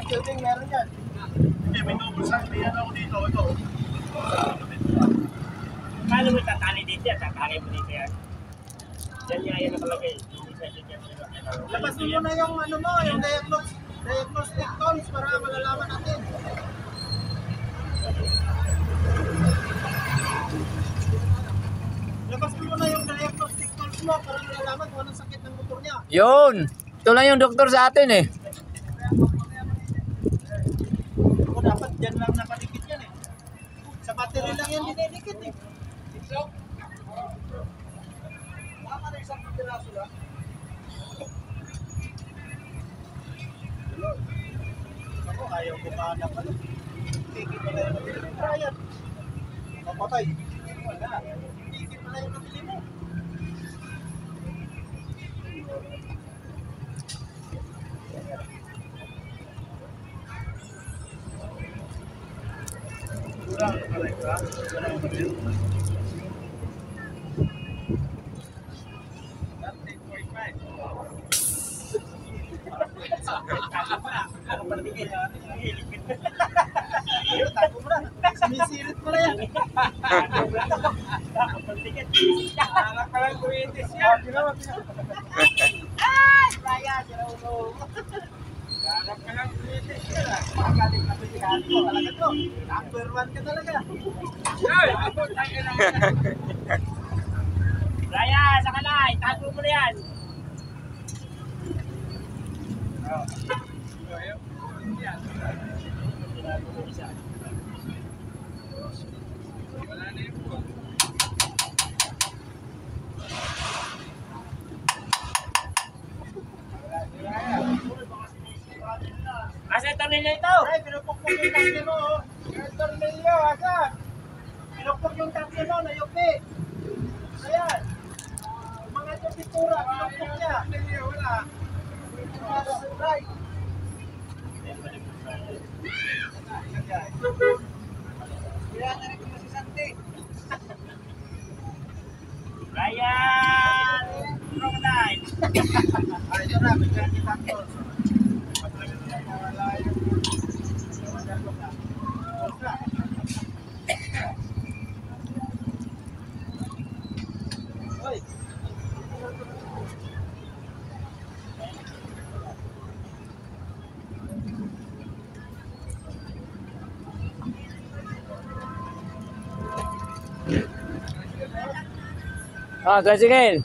Kelvin, meron yan. Hindi, may double side. May ano ako dito. Ito. Paano mo tatali dito yan? Tatali mo dito yan. Yan nga yan nakalagay. Labas mo na yung ano mo, yung diagnostic tools para malalaman natin. Labas mo na yung diagnostic tools mo para malalaman kung anong sakit ng motor niya. Yun! Ito lang yung doktor sa atin eh. O dapat dyan lang nakadikit yan eh. Sa battery lang yan dinidikit eh. Baka na isang piraso lang. Ako, ayaw ko na pala. Tigil pala yung nabili mo. Brian. Kapatay. Wala. Tigil pala yung nabili mo. Kurang pala ito ha. Wala yung nabili mo. Sumisirit mo na yan. Harap ka lang kumitis yan. Ay! Brian, yung ulo. Harap ka lang kumitis yan. Pagkaling na pisikali mo talaga to. Number 1 ka talaga. Ay! Ako tayo na yan. Brian, sa kalay. Tago mo na yan. Asa tornilyo ito? Ay, pinupukpok yung tanke mo. Yung tornilyo, asa? Pinupukpok yung tanke mo, nayupi. Ayan. Mga ito pintura, pinupukpok niya. Tornilyo, wala. Right. Kaya na rin ko masisante. Brian! Crocodile! Ay, ito na, bigyan kita ko. Ah, tricycle.